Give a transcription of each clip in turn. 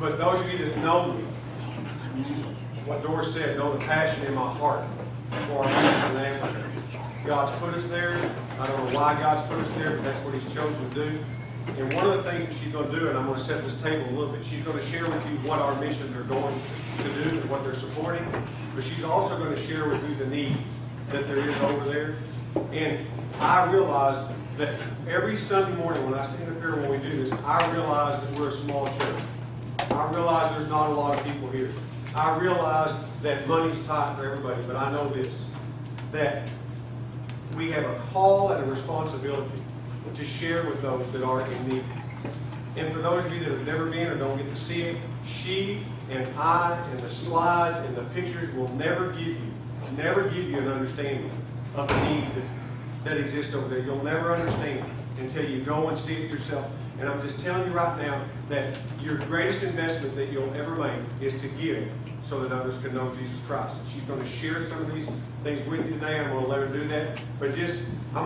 But those of you that know me, what Doris said, know the passion in my heart for our mission in Africa. God's put us there. I don't know why God's put us there, but that's what He's chosen to do. And one of the things that she's going to do, and I'm going to set this table a little bit, she's going to share with you what our missions are going to do and what they're supporting. But she's also going to share with you the need that there is over there. And I realize that every Sunday morning when I stand up here when we do this, I realize that we're a small church. I realize there's not a lot of people here. I realize that money's tight for everybody, but I know this, that we have a call and a responsibility to share with those that are in need. And for those of you that have never been or don't get to see it, she and I and the slides and the pictures will never give you an understanding of the need that exists over there. You'll never understand it until you go and see it yourself. And I'm just telling you right now that your greatest investment that you'll ever make is to give so that others can know Jesus Christ. And she's going to share some of these things with you today. I'm going to let her do that. But just, I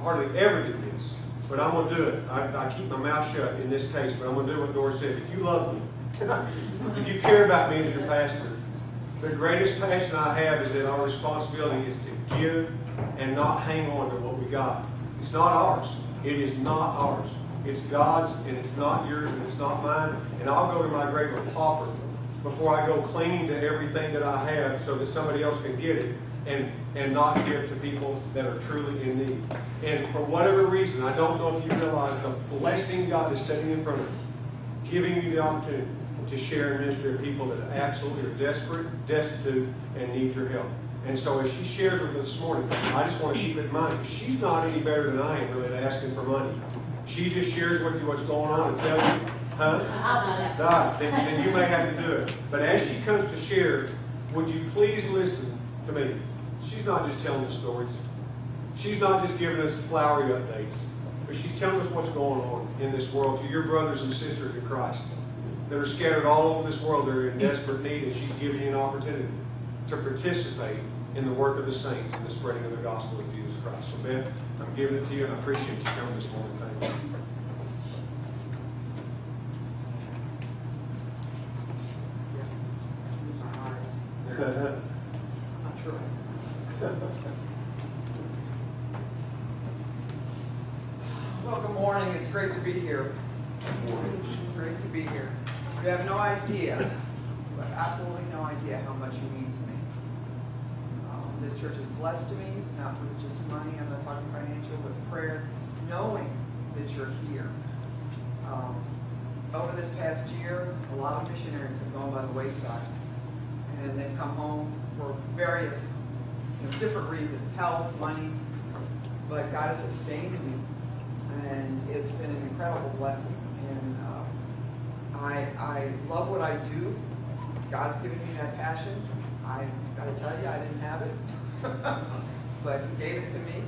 hardly ever do this, but I'm going to do it. I keep my mouth shut in this case, but I'm going to do what Doris said. If you love me, if you care about me as your pastor, the greatest passion I have is that our responsibility is to give and not hang on to what we got. It's not ours. It is not ours. It's God's, and it's not yours, and it's not mine. And I'll go to my grave a pauper before I go clinging to everything that I have so that somebody else can get it and not give to people that are truly in need. And for whatever reason, I don't know if you realize the blessing God is setting in front of you, giving you the opportunity to share and minister to people that absolutely are desperate, destitute, and need your help. And so as she shares with us this morning, I just want to keep it in mind. She's not any better than I am really at asking for money. She just shares with you what's going on and tells you, then you may have to do it. But as she comes to share, would you please listen to me? She's not just telling us stories. She's not just giving us flowery updates. But she's telling us what's going on in this world to your brothers and sisters in Christ that are scattered all over this world. They're in desperate need, and she's giving you an opportunity to participate in the work of the saints and the spreading of the gospel of Jesus Christ. So, Beth, I'm giving it to you, and I appreciate you coming this morning. Thank you. I'm sure. Well, good morning. It's great to be here. Great to be here. You have no idea, but absolutely no idea how much you mean to me. This church is blessed to me, not with just money, I'm not talking financial, but prayers, knowing that you're here. Over this past year, a lot of missionaries have gone by the wayside, and they've come home for various different reasons, health, money, but God has sustained me, and it's been an incredible blessing. And I love what I do. God's given me that passion. I got to tell you, I didn't have it, but He gave it to me.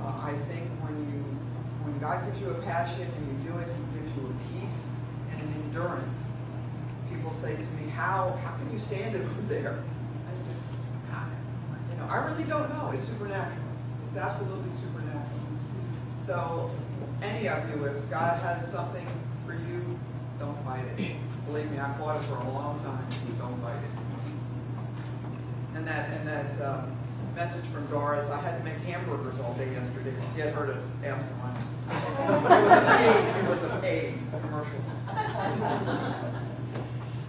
I think when God gives you a passion and you do it, He gives you a peace and an endurance. People say to me, "How can you stand it over there?" I said, I really don't know. It's supernatural. It's absolutely supernatural. So, any of you, if God has something for you, don't fight it. Believe me, I've fought it for a long time. Don't fight it. And that message from Doris, I had to make hamburgers all day yesterday to get her to ask for money. It was a paid commercial.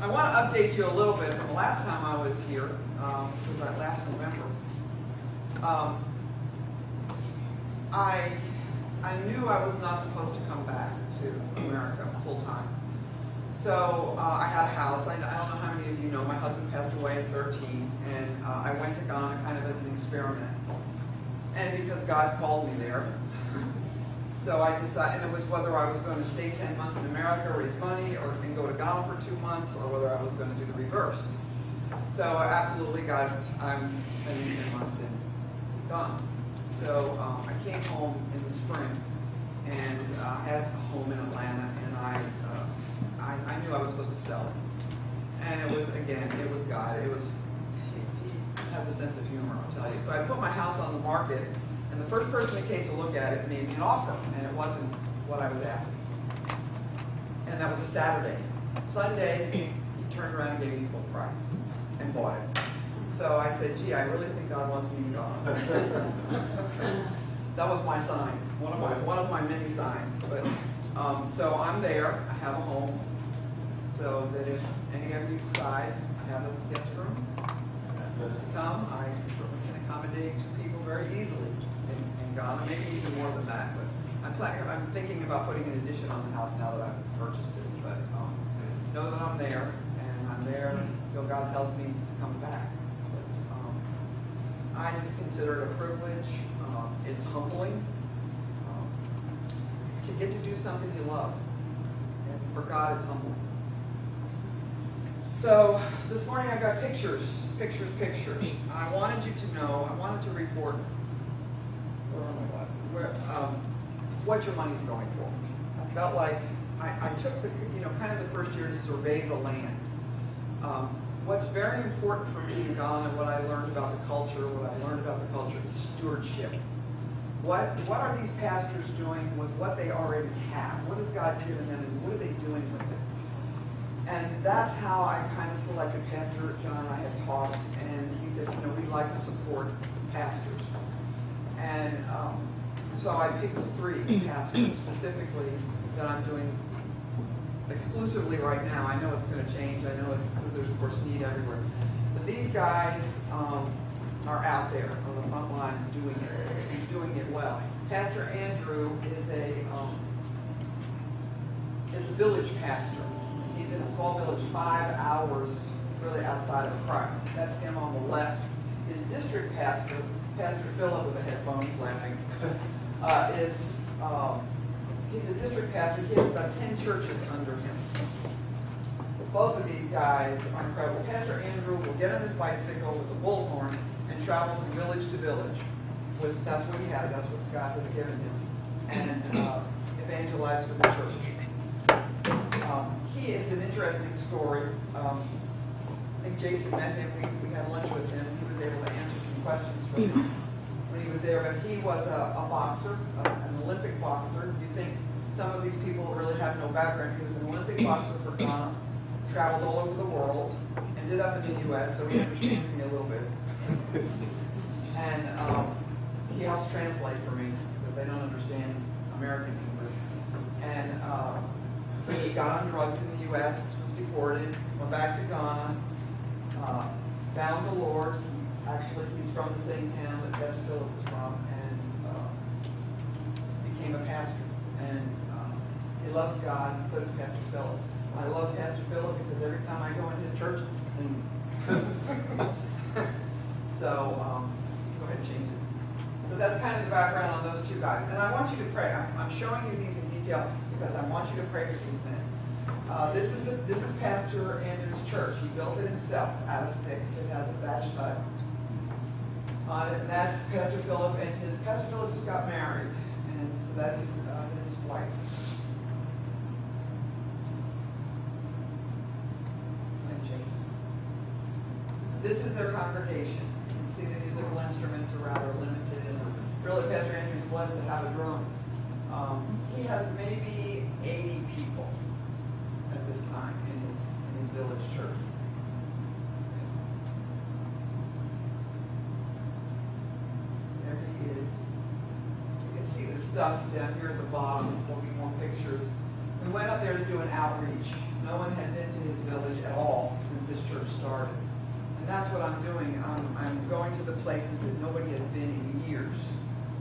I want to update you a little bit from the last time I was here, which was last November. I knew I was not supposed to come back to America full time. So I had a house. I don't know how many of you know, my husband passed away at 13, and I went to Ghana kind of as an experiment. And because God called me there. So I decided, and it was whether I was going to stay 10 months in America, raise money, or and go to Ghana for 2 months, or whether I was going to do the reverse. So absolutely, God, I'm spending 10 months in Ghana. So I came home in the spring, and I had a home in Atlanta, and I knew I was supposed to sell it. And it was God. He has a sense of humor, I'll tell you. So I put my house on the market, and the first person that came to look at it made me an offer, and it wasn't what I was asking. And that was a Saturday. Sunday, he turned around and gave me full price and bought it. So I said, gee, I really think God wants me to go. That was my sign, one of my many signs. But so I'm there. I have a home, so that if any of you decide I have a guest room to come, I certainly can accommodate people very easily in Ghana, maybe even more than that. But I'm thinking about putting an addition on the house now that I've purchased it. But know that I'm there, and I'm there until God tells me to come back. But I just consider it a privilege. It's humbling to get to do something you love, and for God, it's humbling. So this morning I got pictures. I wanted you to know. I wanted to report. Where are my glasses? What your money's going for. I felt like I took the kind of the first year to survey the land. What's very important for me in Ghana, what I learned about the culture, is stewardship. What are these pastors doing with what they already have? What has God given them, and what are they doing with it? And that's how I kind of selected Pastor John. I had talked, and he said, we'd like to support pastors. And so I picked 3 pastors specifically that I'm doing exclusively right now. I know it's going to change. I know there's of course need everywhere. But these guys are out there on the front lines doing it, and doing it well. Pastor Andrew is a village pastor. He's in a small village 5 hours really outside of Prague. That's him on the left. His district pastor, Pastor Philip with the headphones laughing, he's a district pastor. He has about 10 churches under him. Both of these guys are incredible. Pastor Andrew will get on his bicycle with a bullhorn and travel from village to village. That's what he has. That's what God has given him. And evangelize for the church. He is an interesting story. I think Jason met him. We had lunch with him. He was able to answer some questions for him when he was there. But he was a boxer, an Olympic boxer. You think some of these people really have no background. He was an Olympic boxer for Ghana, traveled all over the world, ended up in the U.S., so he understands me a little bit. And he helps translate for me because they don't understand American English. And he got on drugs in the U.S., was deported, went back to Ghana, found the Lord. Actually, he's from the same town that Pastor Philip is from, and became a pastor. And he loves God, and so does Pastor Philip. I love Pastor Philip because every time I go in his church, it's clean. So, go ahead and change it. So that's kind of the background on those 2 guys. And I want you to pray. I'm showing you these in detail because I want you to pray for these men. This is Pastor Andrew's church. He built it himself out of sticks. It has a thatched hut on it. And that's Pastor Philip. And Pastor Philip just got married. And so that's his wife. And James. This is their congregation. You can see the musical instruments are rather limited. And really, Pastor Andrew's blessed to have a drum. He has maybe 80 people at this time in his village church. There he is. You can see the stuff down here at the bottom. There'll be more pictures. We went up there to do an outreach. No one had been to his village at all since this church started. And that's what I'm doing. I'm going to the places that nobody has been in years,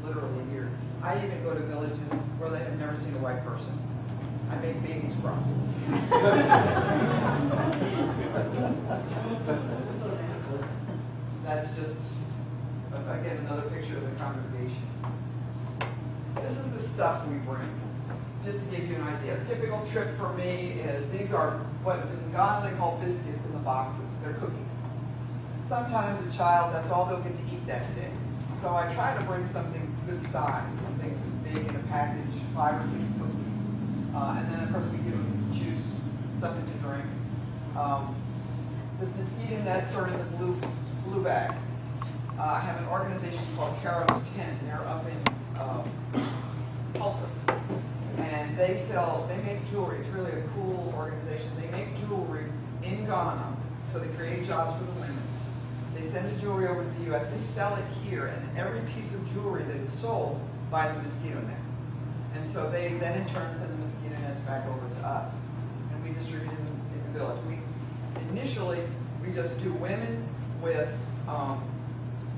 literally years. I even go to villages where they have never seen a white person. I make babies cry. That's just, again, another picture of the congregation. This is the stuff we bring, just to give you an idea. A typical trip for me is, these are what in Ghana they call biscuits in the boxes. They're cookies. Sometimes a child, that's all they'll get to eat that day. So I try to bring something good size, something big in a package, 5 or 6 cookies. And then, of course, we give them juice, something to drink. This mosquito nets are in the blue bag. I have an organization called Caro's Tent. They're up in Tulsa. And they make jewelry. It's really a cool organization. They make jewelry in Ghana, so they create jobs for the women. They send the jewelry over to the U.S. They sell it here, and every piece of jewelry that is sold buys a mosquito net. And so they then in turn send the mosquito nets back over to us, and we distribute in the village. Initially, we just do women with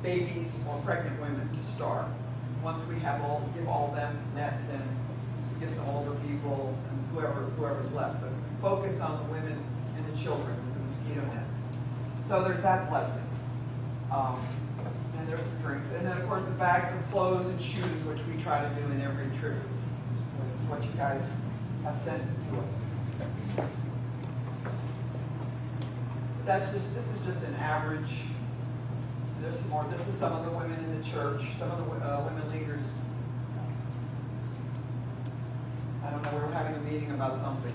babies or pregnant women to start. Once we give all of them nets, then we give some older people and whoever's left. But we focus on the women and the children with the mosquito nets. So there's that blessing. And there's some drinks. And then of course the bags of clothes and shoes, which we try to do in every trip, with what you guys have sent to us. This is just an average. There's some more. This is some of the women in the church, some of the women leaders. I don't know, we were having a meeting about something.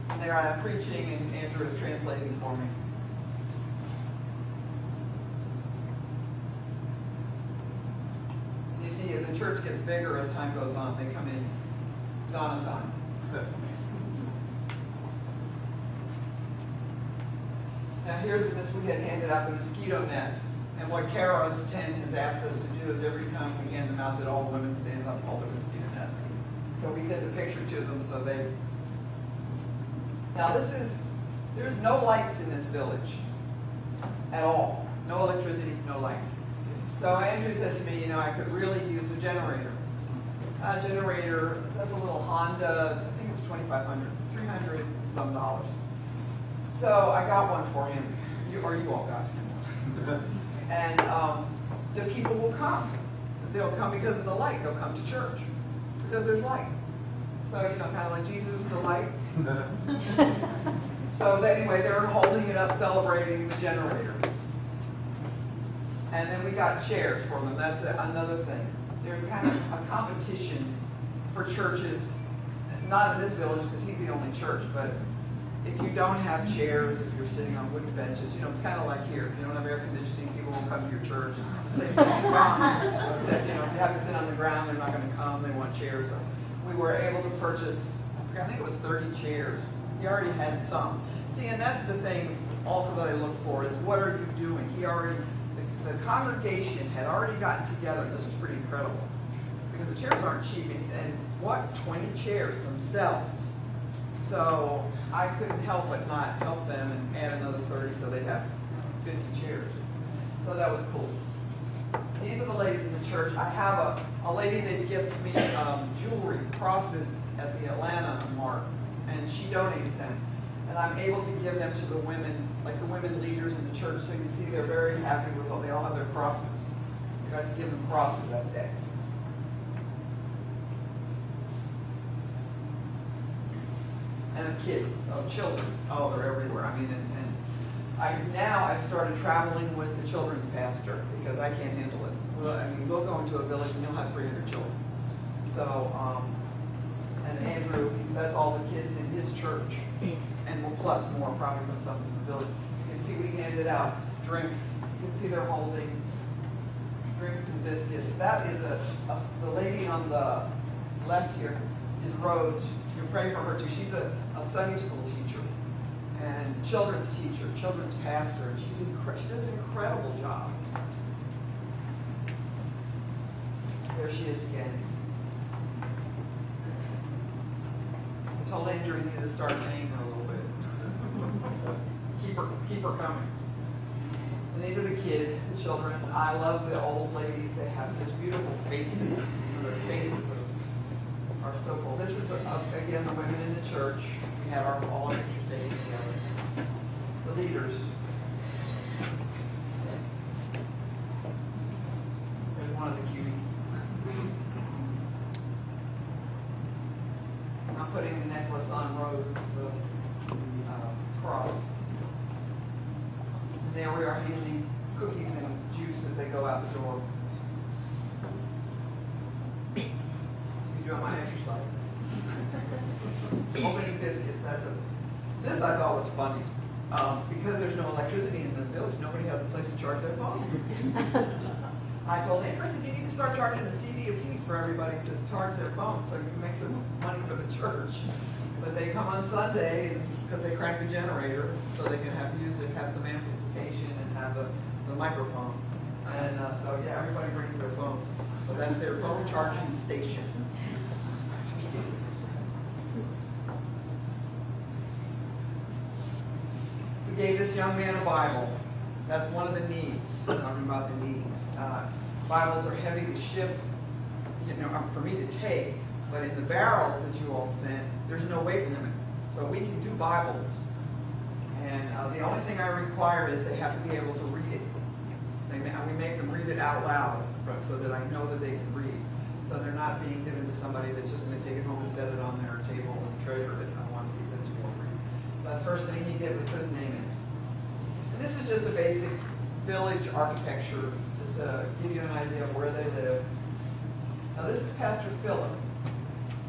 And there I am preaching, and Andrew is translating for me. You see, the church gets bigger as time goes on. They come in Ghana time. Now here's this, we had handed out the mosquito nets, and what Kairos 10 has asked us to do is every time we hand them out that all the women stand up and hold their mosquito nets. So we sent a picture to them so they... Now there's no lights in this village at all. No electricity, no lights. So Andrew said to me, I could really use a generator. A generator, that's a little Honda, I think it's $2,500, $300 some dollars. So I got one for him, you all got him. And the people will come. They'll come because of the light. They'll come to church because there's light. So, kind of like Jesus is the light. So anyway, they're holding it up, celebrating the generator. And then we got chairs for them. That's another thing. There's kind of a competition for churches, not in this village because he's the only church, but if you don't have chairs, if you're sitting on wooden benches, it's kind of like here. If you don't have air conditioning, people won't come to your church. It's the same thing. Except, if you have to sit on the ground, they're not going to come. They want chairs. So we were able to purchase, I think it was 30 chairs. He already had some. See, and that's the thing also that I look for is what are you doing? The congregation had already gotten together. This was pretty incredible because the chairs aren't cheap. And 20 chairs themselves. So I couldn't help but not help them and add another 30 so they'd have 50 chairs. So that was cool. These are the ladies in the church. I have a lady that gets me jewelry, crosses at the Atlanta Mart, and she donates them. And I'm able to give them to the women, like the women leaders in the church. So you see they're very happy with all, they all have their crosses. You got to give them crosses that day. And kids, children, they're everywhere. Now I've started traveling with the children's pastor because I can't handle it. We'll go into a village and you'll have 300 children. So, and Andrew, that's all the kids in his church, and plus more probably from some from the village. You can see we handed out drinks. You can see they're holding drinks and biscuits. That is the lady on the left here is Rose. You can pray for her too. She's a Sunday school teacher and children's teacher, children's pastor, and she does an incredible job. There she is again. I told Andrew he needed to start paying her a little bit. Keep her coming. And these are the kids, the children. I love the old ladies. They have such beautiful faces. Their faces are so cool. This is, again, the women in the church. We had all our pictures taken together. The leaders. There's one of the cuties. I'm putting the necklace on Rose, the cross. And there we are handing cookies and juice as they go out the door. Doing my exercises. Opening biscuits, this I thought was funny. Because there's no electricity in the village, nobody has a place to charge their phone. I told him, I said, you need to start charging a CD a piece for everybody to charge their phone so you can make some money for the church. But they come on Sunday because they crank the generator so they can have music, have some amplification, and have the microphone. And so, yeah, everybody brings their phone. So that's their phone charging station. We gave this young man a Bible. That's one of the needs. We're talking about the needs. Bibles are heavy to ship, for me to take, but in the barrels that you all sent, there's no weight limit. So we can do Bibles. And the only thing I require is they have to be able to read it. We make them read it out loud so that I know that they can read. So they're not being given to somebody that's just going to take it home and set it on their table and treasure it. I want them to be able to read. But the first thing he did was put his name in. And this is just a basic village architecture, just to give you an idea of where they live. Now this is Pastor Philip.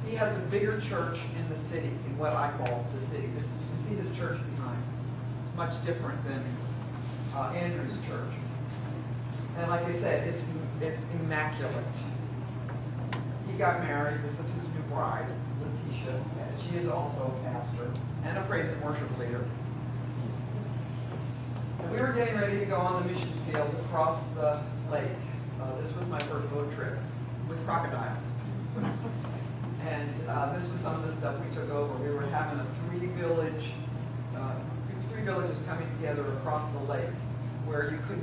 He has a bigger church in the city, in what I call the city. You can see his church behind. It's much different than Andrew's church. And like I said, it's immaculate. He got married. This is his new bride, Letitia. She is also a pastor and a praise and worship leader. And we were getting ready to go on the mission field across the lake. This was my first boat trip with crocodiles. And this was some of the stuff we took over. We were having three villages coming together across the lake, where you could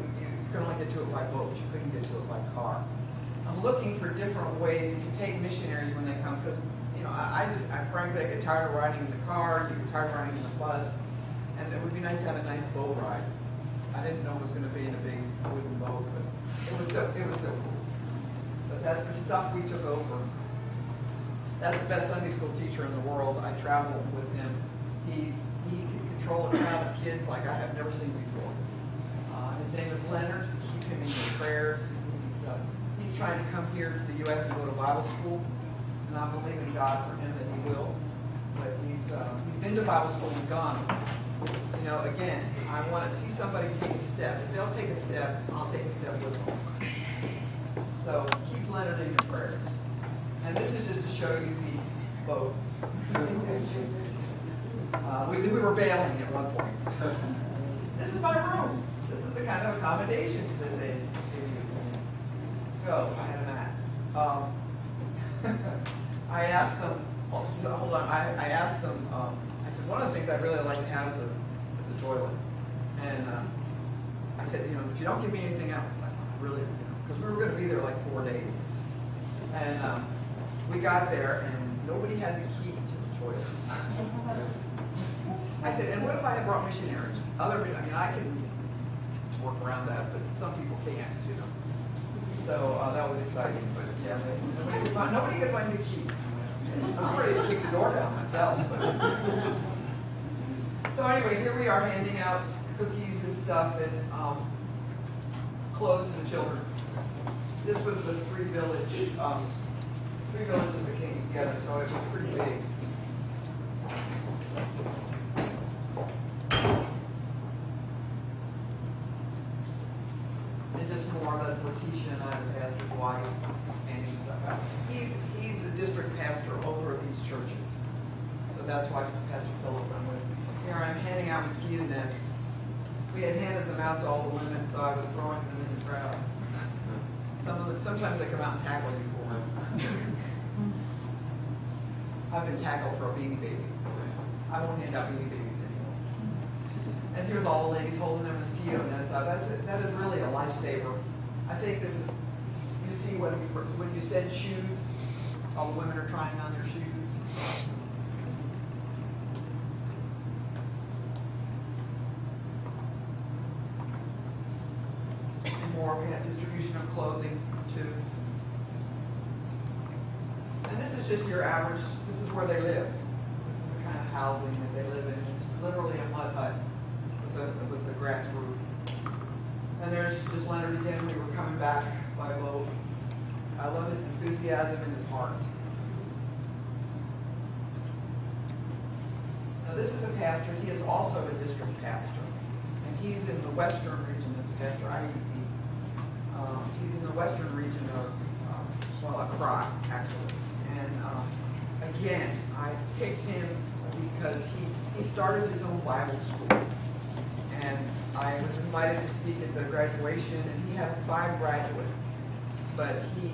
only get to it by boat. You couldn't get to it by car. I'm looking for different ways to take missionaries when they come, because I frankly get tired of riding in the car. You get tired of riding in the bus, and it would be nice to have a nice boat ride. I didn't know it was going to be in a big wooden boat, but it was still cool. But that's the stuff we took over. That's the best Sunday school teacher in the world. I traveled with him. He can control a crowd of kids like I have never seen before. His name is Leonard. Keep him in your prayers. He's trying to come here to the U.S. and go to Bible school, and I'm believing God for him that he will. But he's been to Bible school in Ghana. Again, I want to see somebody take a step. If they'll take a step, I'll take a step with them. So keep Leonard in your prayers. And this is just to show you the boat. We were bailing at one point. This is my room. This is the kind of accommodations that they give you. Go, I had a mat. I asked them, hold on, I asked them, I said, one of the things I'd really like to have is a toilet. And I said, if you don't give me anything else, I really, because we were going to be there like 4 days. And we got there, and nobody had the key to the toilet. I said, and what if I had brought missionaries? I can work around that, but some people can't, So that was exciting. But yeah, nobody could find the key. I'm ready to kick the door down myself. So anyway, here we are handing out cookies and stuff and clothes to the children. This was the three villages that came together, so it was pretty big. And just more or less Letitia and I, the pastor's wife, handing stuff out. He's the district pastor over these churches. So that's why Pastor Philip went with me. Here I'm handing out mosquito nets. We had handed them out to all the women, so I was throwing them in the crowd. Sometimes they come out and tackle you for it. I've been tackled for a beanie baby. I won't hand out beanie babies anymore. And here's all the ladies holding their mosquito nets out. That is really a lifesaver. I think this is, you see when you said shoes, all the women are trying on their shoes. We have distribution of clothing too. And this is just your average, this is where they live. This is the kind of housing that they live in. It's literally a mud hut with a grass roof. And there's just Leonard again. We were coming back by boat. I love his enthusiasm and his heart. Now this is a pastor. He is also a district pastor. And he's in the western region. That's Pastor IEP. He's in the western region of, Accra, actually. And again, I picked him because he started his own Bible school. And I was invited to speak at the graduation, and he had 5 graduates. But he,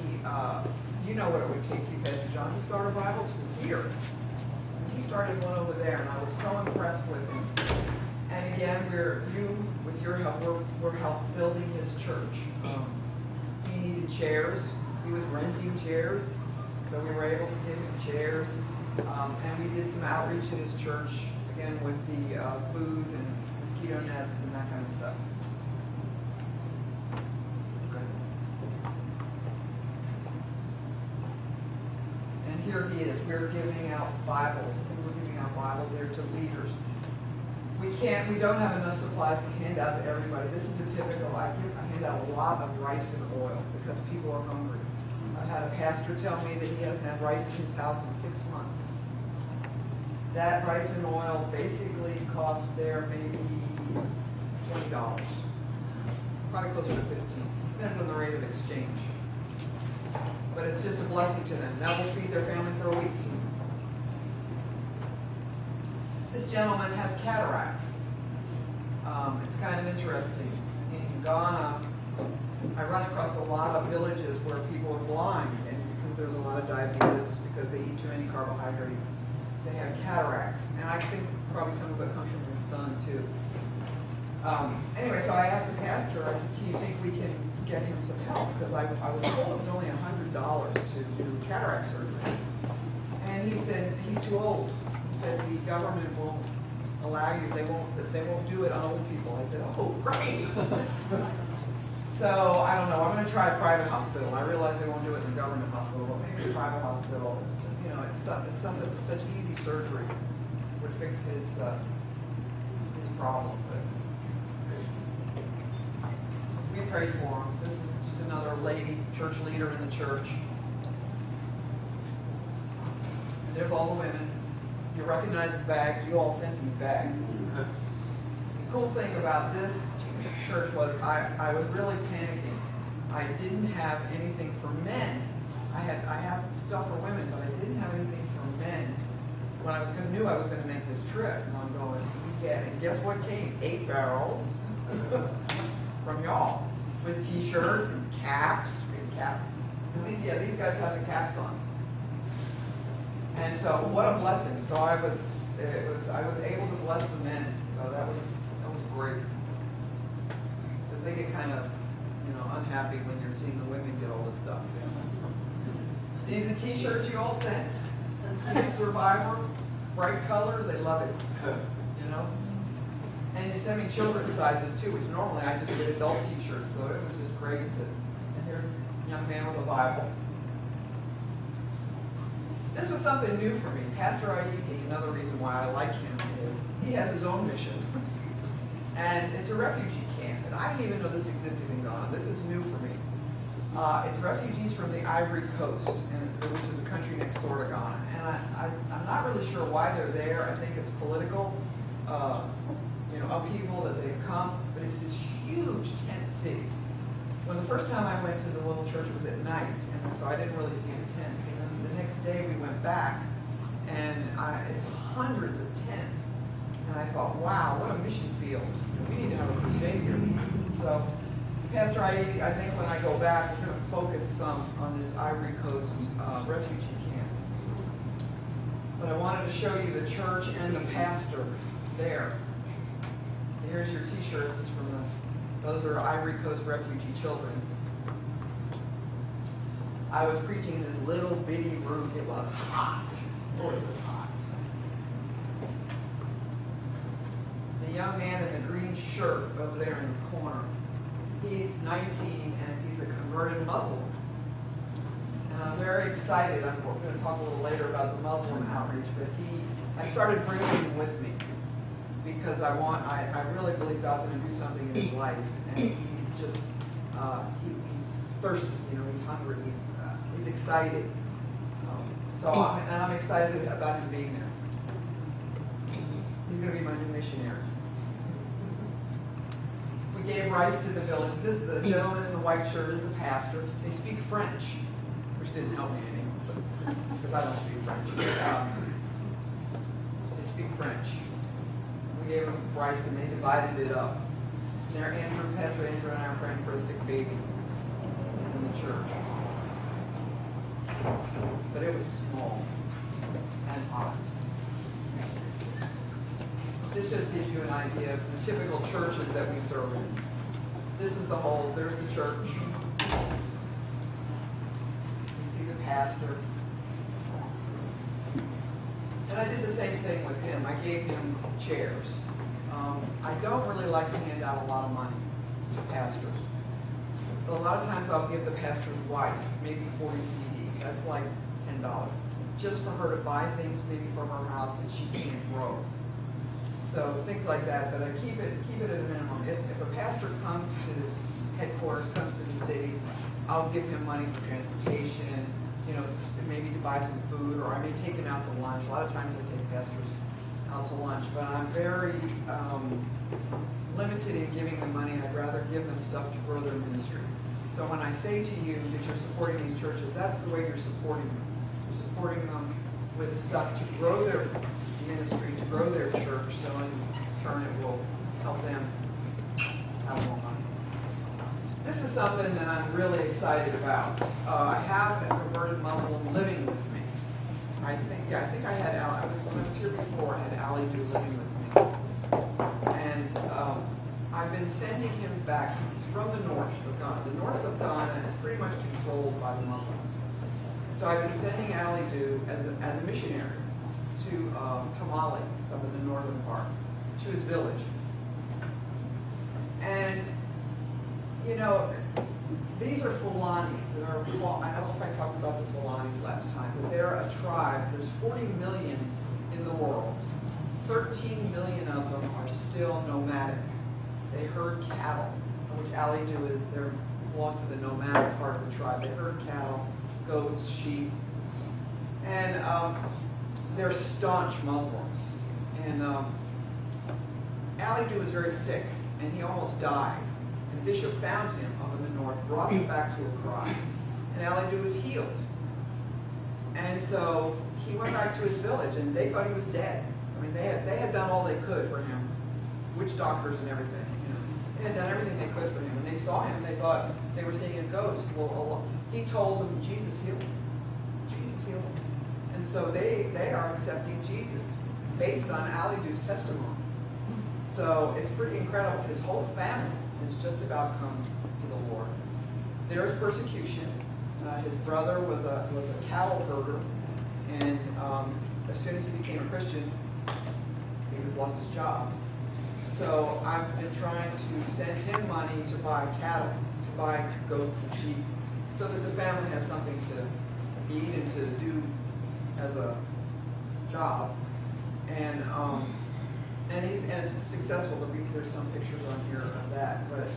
you know what it would take you, Pastor John, to start a Bible school here. And he started one over there, and I was so impressed with him. And again, with your help, we're building his church. He needed chairs. He was renting chairs, so we were able to give him chairs. And we did some outreach at his church, again, with the food and mosquito nets and that kind of stuff. And here he is. We're giving out Bibles, and we're giving out Bibles there to leaders. We don't have enough supplies to hand out to everybody. This is a typical, I hand out a lot of rice and oil because people are hungry. I've had a pastor tell me that he hasn't had rice in his house in 6 months. That rice and oil basically cost there maybe $20. Probably closer to $15. Depends on the rate of exchange. But it's just a blessing to them. That will feed their family for a week. This gentleman has cataracts. It's kind of interesting. In Ghana, I run across a lot of villages where people are blind, and because there's a lot of diabetes, because they eat too many carbohydrates, they have cataracts. And I think probably some of it comes from his son, too. Anyway, so I asked the pastor, I said, "Can you think we can get him some help?" Because I was told it was only $100 to do cataract surgery. And he said, he's too old. He said, the government won't allow you, they won't do it on old people. I said, oh, great. So, I don't know, I'm going to try a private hospital. I realize they won't do it in a government hospital, but maybe a private hospital. It's something, such easy surgery would fix his problem. But we prayed for him. This is just another lady, church leader in the church. And there's all the women. You recognize the bags. You all sent these bags. The cool thing about this church was I was really panicking. I didn't have anything for men. I had stuff for women, but I didn't have anything for men. When I knew I was going to make this trip, and I'm going, and guess what came? 8 barrels from y'all with T-shirts and caps. These guys have the caps on. And so, what a blessing! So I was able to bless the men. So that was great. Because they get kind of, unhappy when you're seeing the women get all this stuff. These are T-shirts you all sent. Team Survivor, bright colors. They love it. And you send me children's sizes too, which normally I just get adult T-shirts. So it was just great. And here's a young man with a Bible. This was something new for me. Pastor Ayiki, another reason why I like him is he has his own mission. And it's a refugee camp. And I didn't even know this existed in Ghana. This is new for me. It's refugees from the Ivory Coast, which is a country next door to Ghana. And I'm not really sure why they're there. I think it's political, upheaval that they've come. But it's this huge tent city. When the first time I went to the little church, it was at night. And so I didn't really see the tents. The next day we went back, and it's hundreds of tents. And I thought, wow, what a mission field. We need to have a crusade here. So, Pastor, I think when I go back, we're going to focus some on this Ivory Coast refugee camp. But I wanted to show you the church and the pastor there. Here's your T-shirts those are Ivory Coast refugee children. I was preaching in this little bitty room. It was hot. Oh, it was hot. The young man in the green shirt over there in the corner, he's 19 and he's a converted Muslim. And I'm very excited. I'm going to talk a little later about the Muslim outreach, but I started bringing him with me because I really believe God's going to do something in his life. And he's just, he's thirsty, he's hungry, he's excited. I'm excited about him being there. He's going to be my new missionary. We we gave rice to the village. The gentleman in the white shirt is the pastor. They speak French, which didn't help me any, because I don't speak French. They speak French. We gave them rice and they divided it up. And Pastor Andrew and I are praying for a sick baby in the church. But it was small and hot. This just gives you an idea of the typical churches that we serve in. This is the whole, there's the church. You see the pastor. And I did the same thing with him. I gave him chairs. I don't really like to hand out a lot of money to pastors. A lot of times I'll give the pastor's wife maybe 40 CDs. That's like $10. Just for her to buy things maybe for her house that she can't grow. So things like that, but I keep it at a minimum. If a pastor comes to headquarters, comes to the city, I'll give him money for transportation, you know, maybe to buy some food, or I may take him out to lunch. A lot of times I take pastors out to lunch, but I'm very limited in giving them money. I'd rather give them stuff to grow their ministry. So when I say to you that you're supporting these churches, that's the way you're supporting them. You're supporting them with stuff to grow their ministry, to grow their church, so in turn it will help them have more money. This is something that I'm really excited about. I have a converted Muslim living with me. I think I had Ali, when I was here before, I had Ali Do living with me. And I've been sending him back. He's from the north of Ghana. The north of Ghana is pretty much controlled by the Muslims. So I've been sending Ali Do as a missionary to Tamale, it's up in the northern part, to his village. And, you know, these are Fulanis. I don't know if I talked about the Fulanis last time, but they're a tribe. There's 40 million in the world. 13 million of them are still nomadic. They herd cattle, which Ali Do is, they're belongs to the nomadic part of the tribe. They herd cattle, goats, sheep, and they're staunch Muslims. And Ali Do was very sick, and he almost died. And Bishop found him up in the north, brought him back to Accra, and Ali Do was healed. And so he went back to his village, and they thought he was dead. I mean, they had done all they could for him, witch doctors and everything. You know, they had done everything they could for him, and they saw him, and they thought they were seeing a ghost. Well, he told them Jesus healed him. Jesus healed him. And so they are accepting Jesus based on Ali Do's testimony. So it's pretty incredible. His whole family has just about come to the Lord. There's persecution. His brother was a cattle herder, and as soon as he became a Christian, he was lost his job. So I've been trying to send him money to buy cattle, to buy goats and sheep, so that the family has something to eat and to do as a job. And it's successful. There's some pictures on here of that. But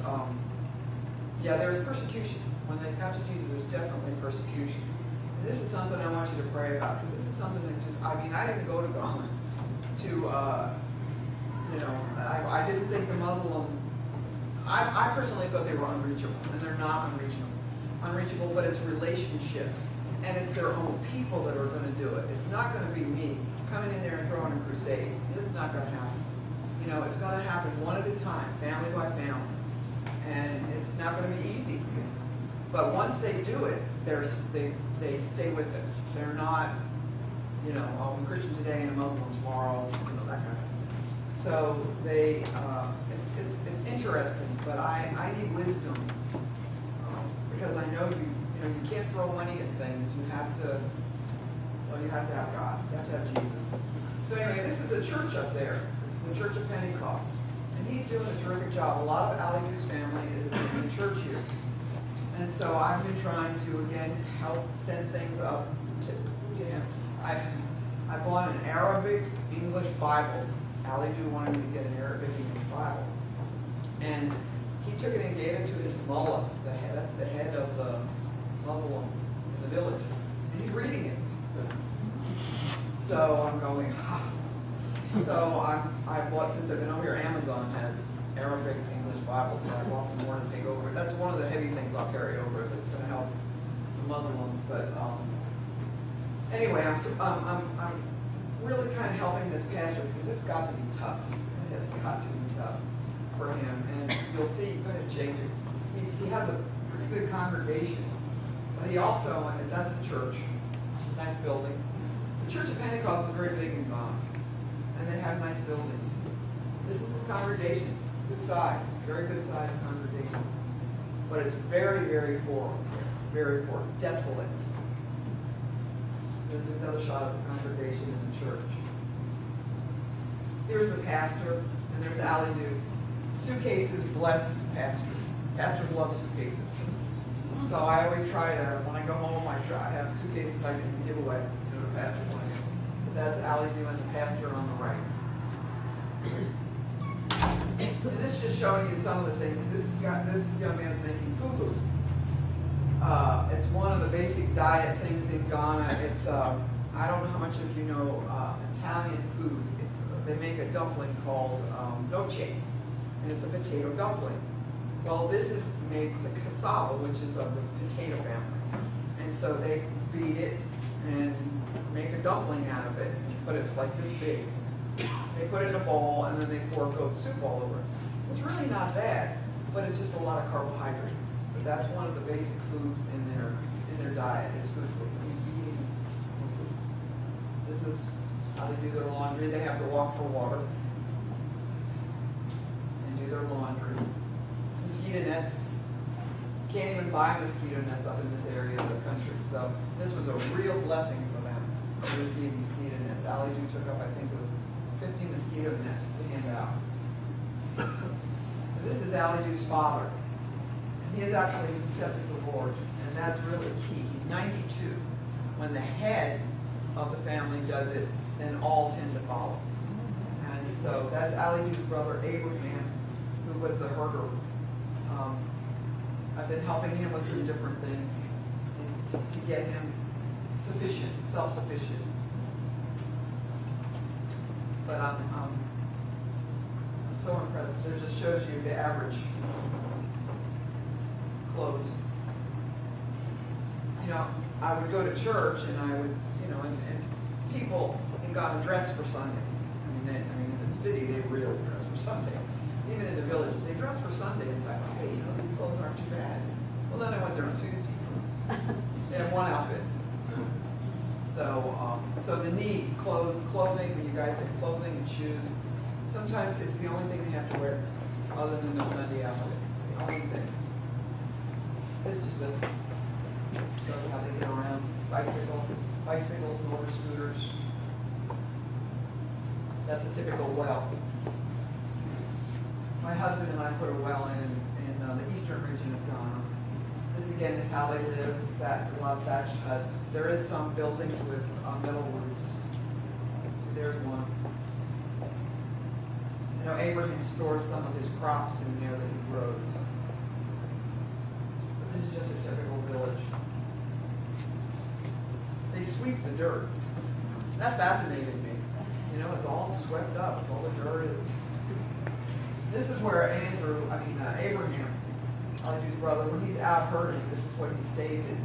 yeah, there's persecution. When they come to Jesus, there's definitely persecution. And this is something I want you to pray about, because this is something that just, I mean, I didn't go to Ghana to, you know, I didn't think the Muslim, I personally thought they were unreachable, and they're not unreachable, but it's relationships, and it's their own people that are going to do it. It's not going to be me coming in there and throwing a crusade. It's not going to happen. You know, it's going to happen one at a time, family by family, and it's not going to be easy. But once they do it, they stay with it. They're not, you know, I'm a Christian today and a Muslim tomorrow, you know, that kind of thing. So they, it's interesting, but I need wisdom, because I know you can't throw money at things. You have to, well, you have to have God. You have to have Jesus. So anyway, this is a church up there. It's the Church of Pentecost, and he's doing a terrific job. A lot of Ali Do's family is in the church here. And so I've been trying to, again, help send things up to him. I bought an Arabic English Bible. Ali Do wanted me to get an Arabic English Bible. And he took it and gave it to his mullah, that's the head of the Muslim in the village. And he's reading it. So I'm going, ha. So I bought, since I've been over here, Amazon has Arabic English English Bible, so I bought some more to take over. That's one of the heavy things I'll carry over if it's going to help the Muslims. But anyway, I'm really kind of helping this pastor because it's got to be tough. It has got to be tough for him. And you'll see, go ahead, Jake. He has a pretty good congregation, but he also, and that's the church, nice building. The Church of Pentecost is very big in Ghana, and they have nice buildings. This is his congregation, good size, very good size congregation, but it's very, very poor, desolate. There's another shot of the congregation in the church. Here's the pastor, and there's Ali Du. Suitcases bless pastors. Pastors love suitcases. So I always try to, when I go home, I have suitcases I can give away to the pastor. But that's Ali Du and the pastor on the right. And this is just showing you some of the things. This young man is making fufu. It's one of the basic diet things in Ghana. It's I don't know how much of you know Italian food. They make a dumpling called noce, and it's a potato dumpling. Well, this is made with the cassava, which is of the potato family. And so they beat it and make a dumpling out of it, but it's like this big. They put it in a bowl, and then they pour goat soup all over it. It's really not bad, but it's just a lot of carbohydrates. But that's one of the basic foods in their diet is food. This is how they do their laundry. They have to walk for water and do their laundry. Mosquito nets. Can't even buy mosquito nets up in this area of the country. So this was a real blessing for them to receive mosquito nets. Ali Du took up, I think it was 50 mosquito nets to hand out. And this is Ali Du's father. And he has actually accepted the Lord, and that's really key. He's 92. When the head of the family does it, then all tend to follow. And so that's Ali Du's brother Abraham, who was the herder. I've been helping him with some different things to get him sufficient, self-sufficient. But I'm so impressed. It just shows you the average clothes. You know, I would go to church and I would, you know, and people got dressed for Sunday. I mean, in the city they really dress for Sunday. Even in the villages, they dress for Sunday. It's like, okay, you know, these clothes aren't too bad. Well, then I went there on Tuesday. They had one outfit. So the need, clothing, when you guys have clothing and shoes, sometimes it's the only thing they have to wear other than their Sunday outfit. The only thing. This is the, shows how they get around. Bicycles, motor scooters. That's a typical well. My husband and I put a well in the eastern region of Ghana. This again is how they live, a lot of thatched huts. There is some buildings with metal roofs. See, there's one. You know, Abraham stores some of his crops in there that he grows. But this is just a typical village. They sweep the dirt. That fascinated me. You know, it's all swept up. All the dirt is. This is where Abraham, Ali Du's brother, when he's out herding, this is what he stays in.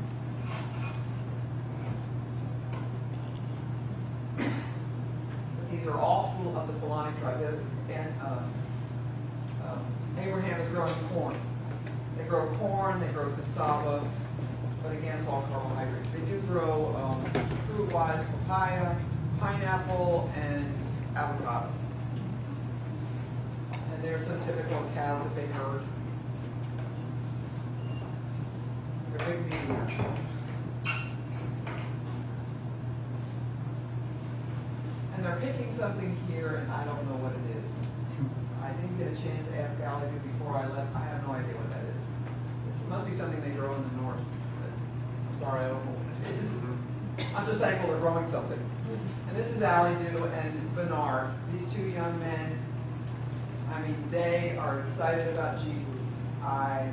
These are all full of the Fulani tribe. And Abraham is growing corn. They grow corn, they grow cassava, but again, it's all carbohydrates. They do grow fruit-wise papaya, pineapple, and avocado. And there's some typical cows that they herd. They're big meat eaters. And they're picking something here, and I don't know what it is. I didn't get a chance to ask Ali Du before I left. I have no idea what that is. It must be something they grow in the north. But, sorry, I don't know what it is. I'm just thankful they're growing something. And this is Ali Du and Bernard. These two young men, I mean, they are excited about Jesus. I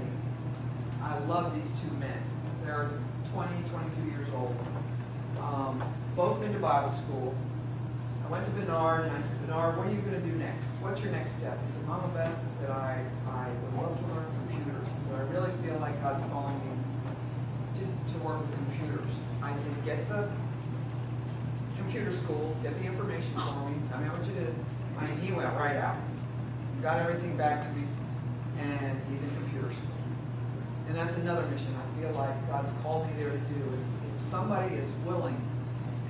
love these two men. They're 20, 22 years old. Both been to Bible school. I went to Bernard and I said, Bernard, what are you going to do next? What's your next step? He said, Mama Beth, I said, I would love to learn computers. He said, I really feel like God's calling me to work with computers. I said, get the computer school, get the information for me, tell me what you did. I mean, he went right out. Got everything back to me, and he's in computer school. And that's another mission I feel like God's called me there to do. If somebody is willing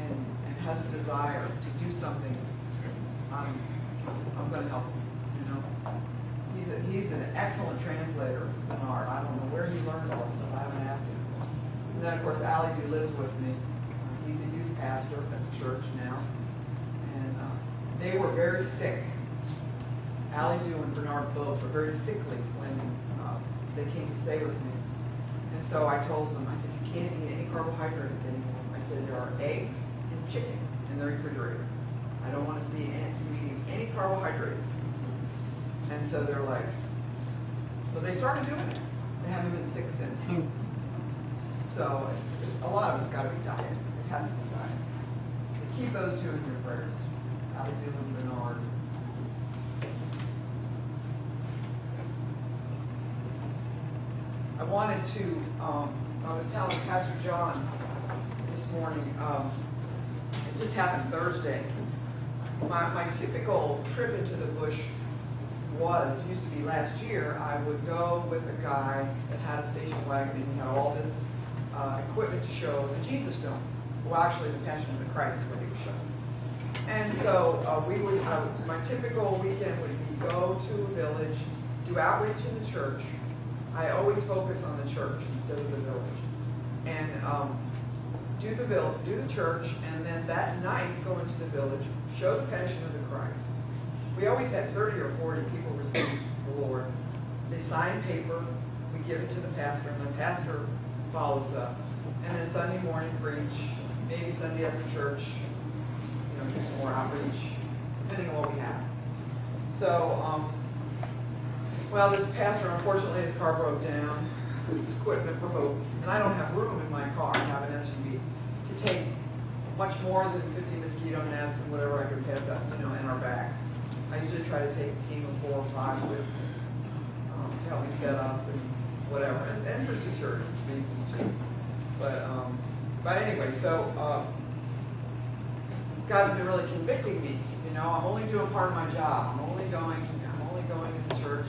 and has a desire to do something, I'm going to help him, you know. He's an excellent translator, Bernard. I don't know where he learned all this stuff. I haven't asked him. And then, of course, Allie, who lives with me, he's a youth pastor at the church now. And they were very sick. Allie Dew and Bernard both were very sickly when they came to stay with me. And so I told them, I said, you can't eat any carbohydrates anymore. I said, there are eggs and chicken in the refrigerator. I don't want to see you eating any carbohydrates. And so they're like, so they started doing it. They haven't been sick since. So a lot of it's got to be diet. It has to be diet. But keep those two in your prayers. Allie Dew and Bernard. I wanted to, I was telling Pastor John this morning, it just happened Thursday. My typical trip into the bush used to be last year, I would go with a guy that had a station wagon and he had all this equipment to show the Jesus film. Well, actually, the Passion of the Christ is what he was showing. And so my typical weekend would be go to a village, do outreach in the church. I always focus on the church instead of the village. And do the church, and then that night go into the village, show the Passion of the Christ. We always had 30 or 40 people receive the Lord. They sign paper, we give it to the pastor, and the pastor follows up. And then Sunday morning preach, maybe Sunday after church, do some more outreach, depending on what we have. So, well, this pastor, unfortunately, his car broke down. His equipment broke, and I don't have room in my car. I have an SUV to take much more than 50 mosquito nets and whatever I could pass out, in our bags. I usually try to take a team of 4 or 5 with me to help me set up and whatever, and for security reasons too. But anyway, so God's been really convicting me. I'm only doing part of my job. I'm only going into church,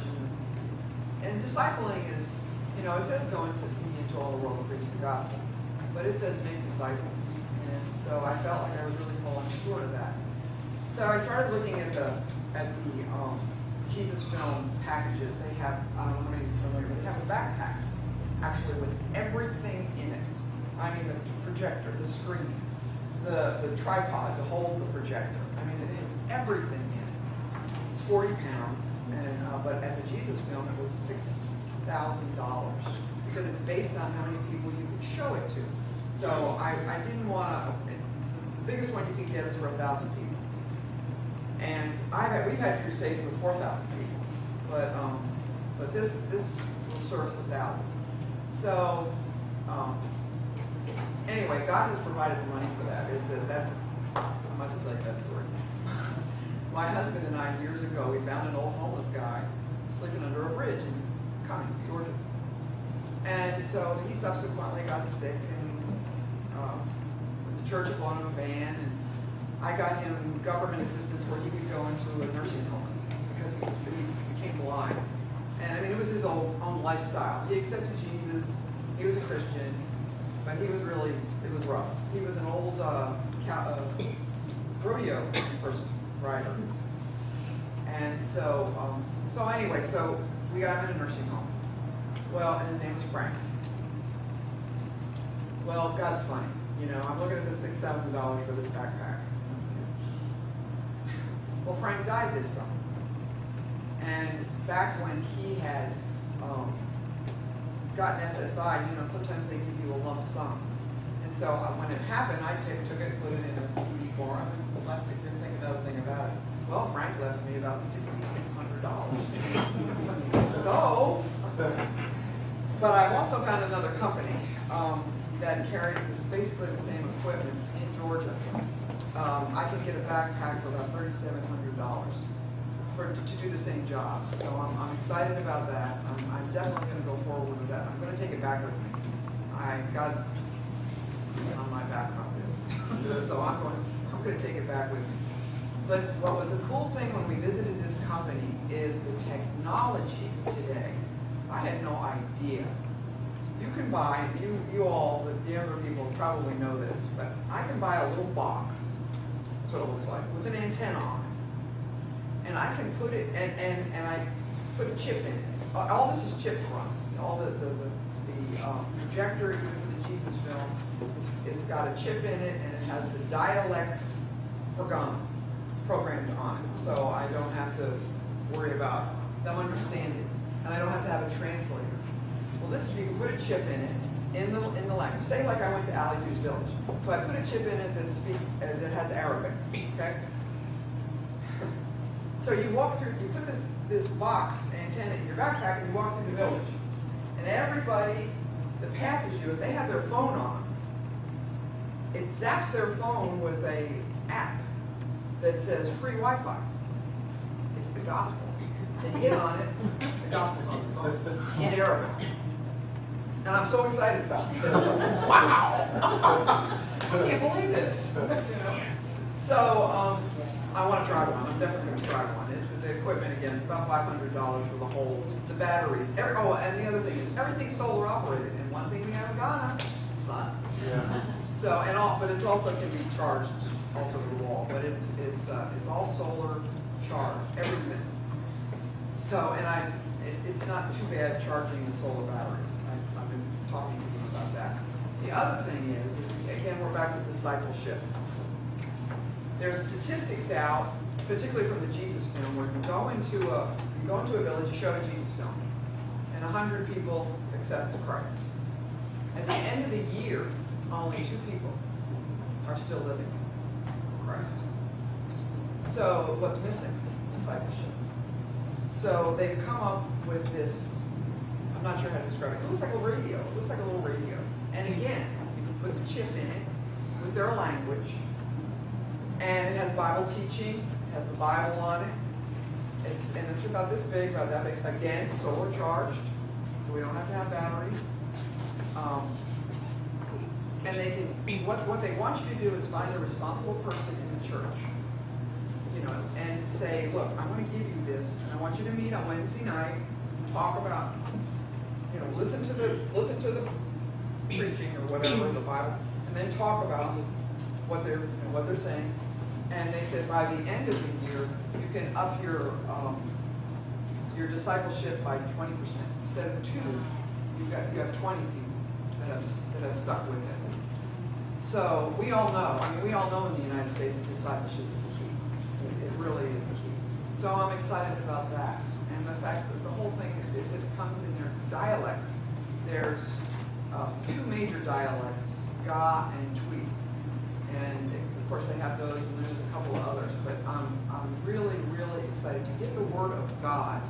and discipling is, it says go into all the world and preach the gospel, but it says make disciples. And so I felt like I was really falling short of that. So I started looking at the Jesus film packages. They have, I don't know how many are familiar, but they have a backpack actually with everything in it. I mean, the projector, the screen, the tripod to hold the projector. I mean, it has everything in it. It's 40 pounds, and but at the Jesus film it was $6,000 because it's based on how many people you could show it to. So I didn't want to. The biggest one you can get is for 1,000 people. And we've had crusades with 4,000 people, but this will service 1,000. So anyway, God has provided the money for that. I must have like that story. My husband and I years ago we found an old homeless guy sleeping under a bridge in Cumming, Georgia, and so he subsequently got sick, and the church bought him a van, and I got him government assistance where he could go into a nursing home because he became blind. And I mean, it was his own lifestyle. He accepted Jesus. He was a Christian, but it was rough. He was an old rodeo rider. And so anyway, so we got him in a nursing home. Well, and his name was Frank. Well, God's funny. I'm looking at this $6,000 for this backpack. Well, Frank died this summer. And back when he had gotten SSI, sometimes they give you a lump sum. And so when it happened, I took it and put it in a CD for him and left it, didn't think another thing about it. Well, Frank left me about $6,600. So, but I've also found another company that carries basically the same equipment in Georgia. I can get a backpack for about $3,700 to do the same job. So I'm excited about that. I'm definitely going to go forward with that. I'm going to take it back with me. God's on my back on this. So I'm going to take it back with me. But what was a cool thing when we visited this company is the technology today. I had no idea. You can buy, you all, the younger people probably know this, but I can buy a little box, that's what it looks like, with an antenna on it. And I can put it, and I put a chip in it. All this is chip run. All the projector, even for the Jesus film, it's got a chip in it, and it has the dialects for Ghana programmed on it. So I don't have to worry about them understanding. And I don't have to have a translator. Well, this, you can put a chip in it, in the language. Say like I went to Ali Hughes Village. So I put a chip in it that speaks, that has Arabic, okay? So you walk through, you put this box antenna in your backpack and you walk through the village. And everybody that passes you, if they have their phone on, it zaps their phone with a app that says free Wi-Fi. It's the gospel. They hit on it, the gospel's on the phone, in Arabic. And I'm so excited about this. Wow! I can't believe this. You know? So I want to try one. I'm definitely going to try one. It's the equipment again. It's about $500 for the whole, the batteries. And the other thing is everything's solar operated. And one thing we have in Ghana, sun. Yeah. So but it also can be charged also to the wall. But it's all solar charged. Everything. So it's not too bad charging the solar batteries. I've been talking to them about that. The other thing is again, we're back to discipleship. There's statistics out, particularly from the Jesus film, where you go into a village, you show a Jesus film, and 100 people accept Christ. At the end of the year, only 2 people are still living for Christ. So what's missing? Discipleship. So they've come up with this, I'm not sure how to describe it. It looks like a radio. It looks like a little radio. And again, you can put the chip in it with their language. And it has Bible teaching, it has the Bible on it. It's about this big, about that big. Again, solar charged, so we don't have to have batteries. And they can, what they want you to do is find a responsible person in the church. You know, and say, look, I'm going to give you this, and I want you to meet on Wednesday night, talk about, you know, listen to the preaching or whatever, the Bible, and then talk about what they're saying. And they said by the end of the year, you can up your discipleship by 20%. Instead of 2, you have 20 people that have stuck with it. So we all know. I mean, we all know in the United States discipleship is the key. It really is the key. So I'm excited about that. And the fact that the whole thing is it comes in their dialects. There's 2 major dialects, Ga and Twi. And of course they have those, and there's a couple of others. But I'm really, really excited to get the word of God.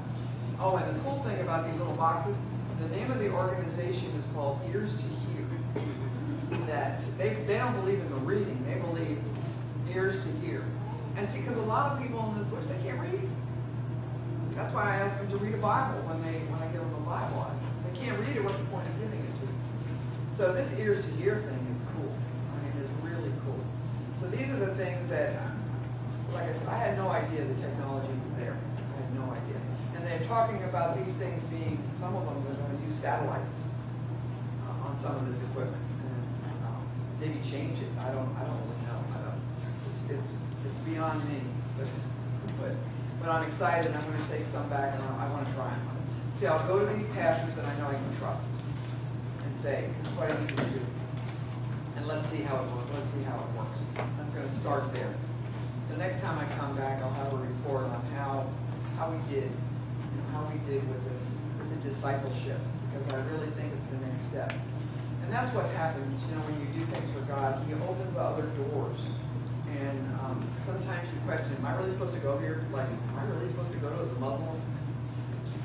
Oh, and the cool thing about these little boxes, the name of the organization is called Ears to Hear. That they don't believe in the reading, they believe ears to hear. And see, because a lot of people in the bush, they can't read. That's why I ask them to read a Bible when I give them a Bible. If they can't read it, what's the point of giving it to them? So this ears to hear thing is cool. I mean, it's really cool. So these are the things that, like I said, I had no idea the technology was there. I had no idea. And they're talking about these things being, some of them are going to use satellites on some of this equipment. Maybe change it. I don't really know. It's beyond me. But I'm excited. I'm going to take some back, and I want to try them. See, I'll go to these pastors that I know I can trust and say, "This is what I need to do," and let's see how it works. Let's see how it works. I'm going to start there. So next time I come back, I'll have a report on how we did, how we did with the discipleship, because I really think it's the next step. And that's what happens, you know, when you do things for God. He opens other doors. And sometimes you question, am I really supposed to go here? Like, am I really supposed to go to the Muslim?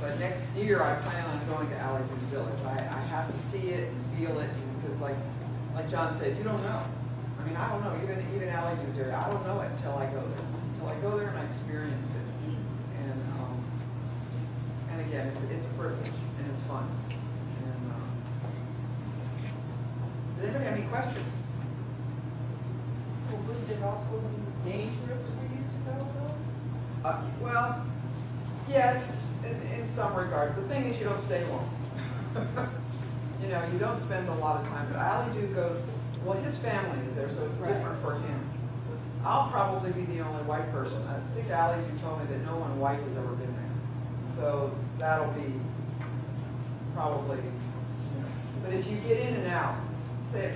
But next year, I plan on going to Ali Hughes Village. I have to see it and feel it, because like John said, you don't know. I I mean, I don't know, even Alley News area, I don't know it until I go there. Until I go there and I experience it. And again, it's a privilege and it's fun. And does anybody have any questions? Well, wouldn't it also be dangerous for you to go with? Well, yes, in some regard. The thing is, you don't stay long. You know, you don't spend a lot of time. But Ali Doo goes, well, his family is there, so it's different for him. I'll probably be the only white person. I think Ali Doo told me that no one white has ever been there. So that'll be probably, you know. But if you get in and out, see,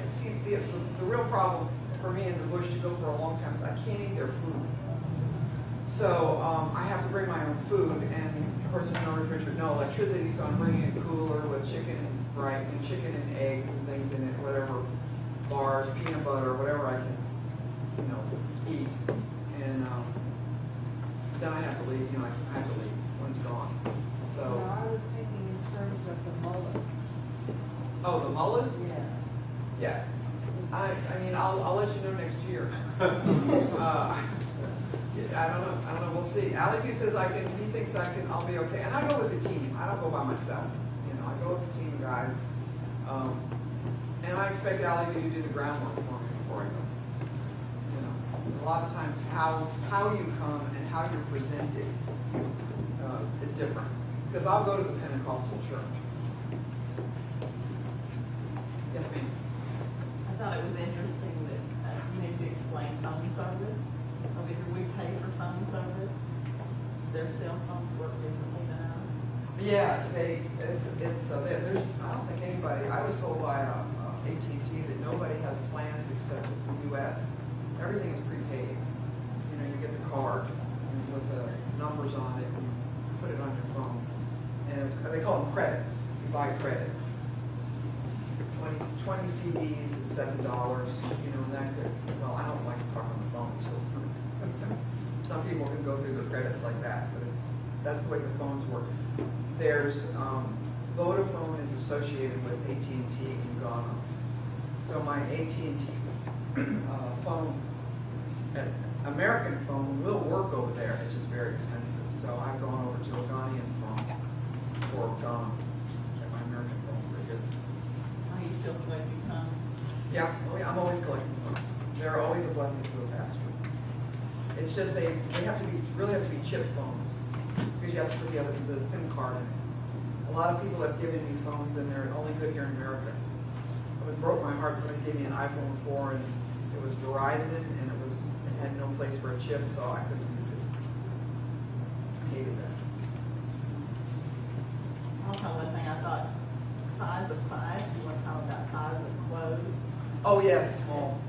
the real problem for me in the bush to go for a long time is I can't eat their food. So I have to bring my own food, and of course there's no refrigerator, no electricity, so I'm bringing a cooler with chicken and chicken and eggs and things in it, whatever, bars, peanut butter, whatever I can, you know, eat. And then I have to leave, you know, I have to leave when it's gone. So. No, I was thinking in terms of the mullets. Oh, the mullets? Yeah. Yeah. I mean, I'll let you know next year. I don't know, we'll see. Ali Doo says he thinks I'll be okay. And I go with the team, I don't go by myself. You know, I go with the team of guys. And I expect Ali Doo to do the groundwork for me before I go. You know, a lot of times how you come and how you're presented is different. Because I'll go to the Pentecostal church. Yes, ma'am. I thought it was interesting that you need to explain phone service. Whether we pay for phone service, their cell phones work differently than ours. Yeah, there's, I don't think anybody, I was told by AT&T that nobody has plans except the U.S. Everything is prepaid. You know, you get the card with the numbers on it and you put it on your phone. And they call them credits. You buy credits. 20 CDs is $7, you know, and that could, well, I don't like to talk on the phone, so some people can go through their credits like that, but that's the way the phones work. There's, Vodafone is associated with AT&T in Ghana. So my AT&T phone, American phone will work over there, it's just very expensive. So I've gone over to a Ghanaian phone for Ghana. Get my American phone pretty good. Are you still collecting phones? Yeah, I'm always collecting them. They're always a blessing to a pastor. It's just they really have to be chip phones because you have to put the SIM card in. A lot of people have given me phones and they're only good here in America. It broke my heart. Somebody gave me an iPhone 4 and it was Verizon and it had no place for a chip, so I couldn't use it. I hated that. Also, one thing I thought, size of class, you want to talk about size of clothes. Oh yes, small.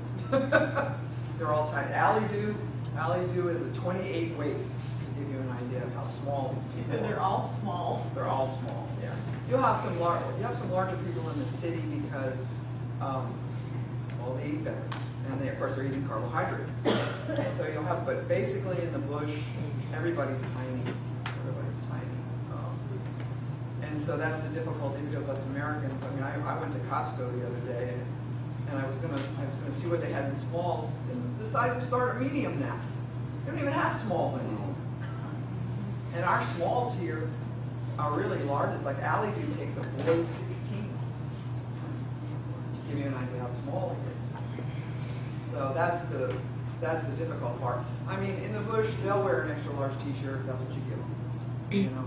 They're all tight. Ali Doo is a 28 waist, to give you an idea of how small these She people said are. they're all small. They're all small, yeah. You'll have some larger people in the city because, well, they eat better. And of course, they're eating carbohydrates. So you'll have, but basically in the bush, everybody's tiny. Everybody's tiny. And so that's the difficulty because us Americans, I mean, I went to Costco the other day and I was gonna see what they had in small. The sizes start at medium now. They don't even have smalls anymore. And our smalls here are really large. It's like Ali Doo takes a boy 16. To give you an idea how small it is. So that's the difficult part. I mean, in the bush, they'll wear an extra large T-shirt. That's what you give them. You know,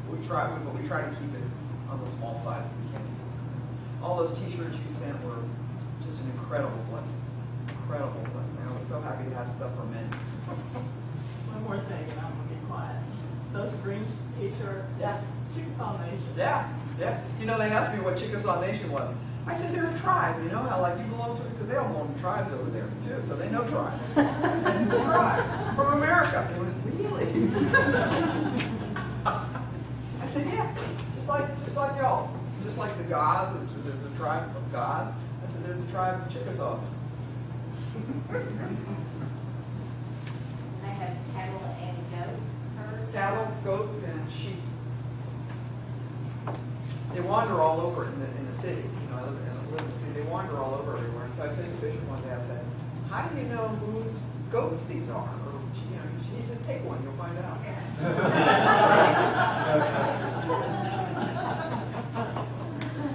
we try to keep it on the small side if we can. All those T-shirts you sent were just an incredible blessing. Incredible blessing. I was so happy to have stuff for men. One more thing, and I'm going to get quiet. Those green T-shirts, Yeah. Chickasaw Nation. Yeah, yeah. You know, they asked me what Chickasaw Nation was. I said they're a tribe, you know, how like you belong to it, because they all belong to tribes over there too, so they know tribes. I said it's a tribe from America. It was really. I said, yeah, just like y'all, just like the Goths. There's a tribe of Goths. I said there's a tribe of Chickasaws. I have cattle and goats, herds. Cattle, goats, and sheep. They wander all over in the city. You know, I live in the city. They wander all over everywhere. And so I said to Bishop one day, I said, how do you know whose goats these are? Or, you know, she says, take one, you'll find out.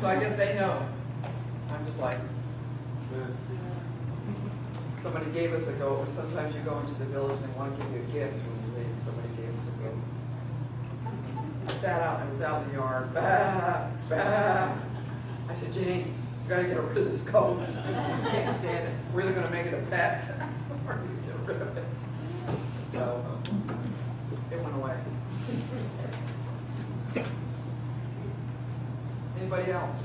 So I guess they know. I'm just like, somebody gave us a goat. Sometimes you go into the village and they want to give you a gift when somebody gave us a goat. I sat out and it was out in the yard. Bah, bah. I said, James, you gotta get rid of this goat. I can't stand it. We're either gonna make it a pet or get rid of it. So it went away. Anybody else?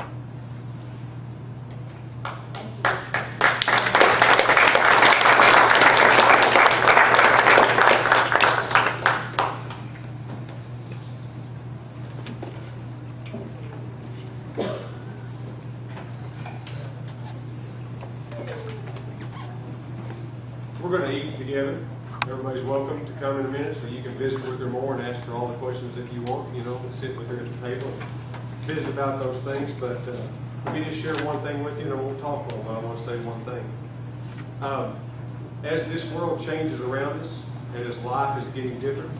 We're going to eat together. Everybody's welcome to come in a minute so you can visit with her more and ask her all the questions that you want, you know, and sit with her at the table and visit about those things. But let me just share one thing with you, and I won't talk long, but I want to say one thing. As this world changes around us and as life is getting different,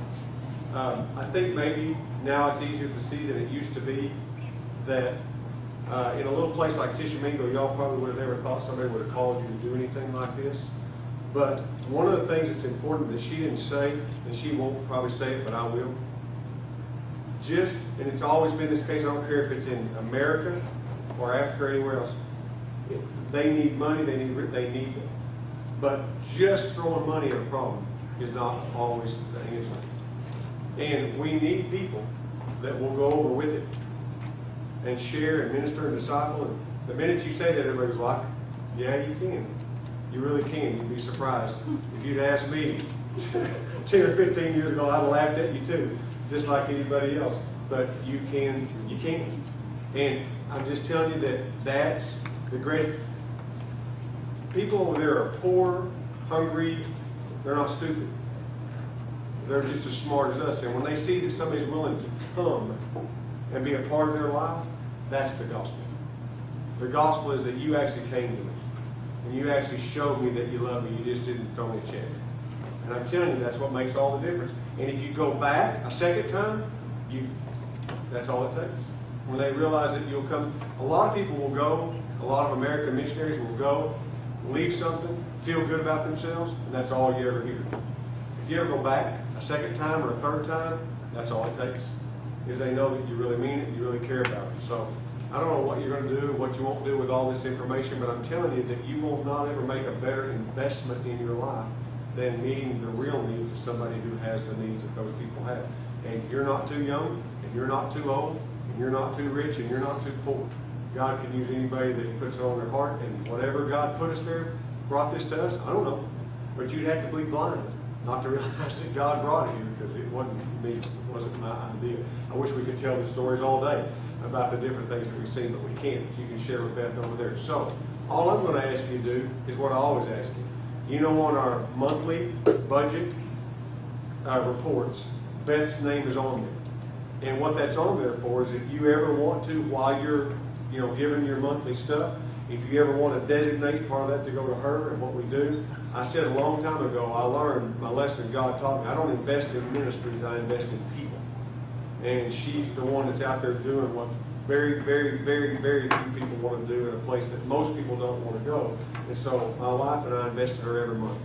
I think maybe now it's easier to see than it used to be that in a little place like Tishomingo, y'all probably would have never thought somebody would have called you to do anything like this. But one of the things that's important that she didn't say, and she won't probably say it, but I will, and it's always been this case, I don't care if it's in America or Africa or anywhere else, they need money, they need it. But just throwing money at a problem is not always the answer. And we need people that will go over with it and share and minister and disciple. And the minute you say that, everybody's like, yeah, you can. You really can. You'd be surprised. If you'd asked me 10 or 15 years ago, I'd have laughed at you too, just like anybody else. But you can. And I'm just telling you that that's the great. People over there are poor, hungry. They're not stupid. They're just as smart as us. And when they see that somebody's willing to come and be a part of their life, that's the gospel. The gospel is that you actually came to me. And you actually showed me that you love me. You just didn't throw me a check. And I'm telling you, that's what makes all the difference. And if you go back a second time, that's all it takes. When they realize that you'll come, a lot of people will go, a lot of American missionaries will go, leave something, feel good about themselves, and that's all you ever hear. If you ever go back a second time or a third time, that's all it takes. Is they know that you really mean it and you really care about it. So I don't know what you're going to do, what you won't do with all this information, but I'm telling you that you will not ever make a better investment in your life than meeting the real needs of somebody who has the needs that those people have. And you're not too young, and you're not too old, and you're not too rich, and you're not too poor. God can use anybody that puts it on their heart, and whatever God put us there, brought this to us, I don't know. But you'd have to be blind not to realize that God brought it here, because it wasn't me, it wasn't my idea. I wish we could tell the stories all day about the different things that we've seen, but we can't. You can share with Beth over there. So all I'm going to ask you to do is what I always ask you. You know, on our monthly budget reports, Beth's name is on there. And what that's on there for is if you ever want to, while you're giving your monthly stuff, if you ever want to designate part of that to go to her and what we do, I said a long time ago, I learned my lesson God taught me. I don't invest in ministries, I invest in people. And she's the one that's out there doing what very, very, very, very few people want to do in a place that most people don't want to go. And so my wife and I invest in her every month.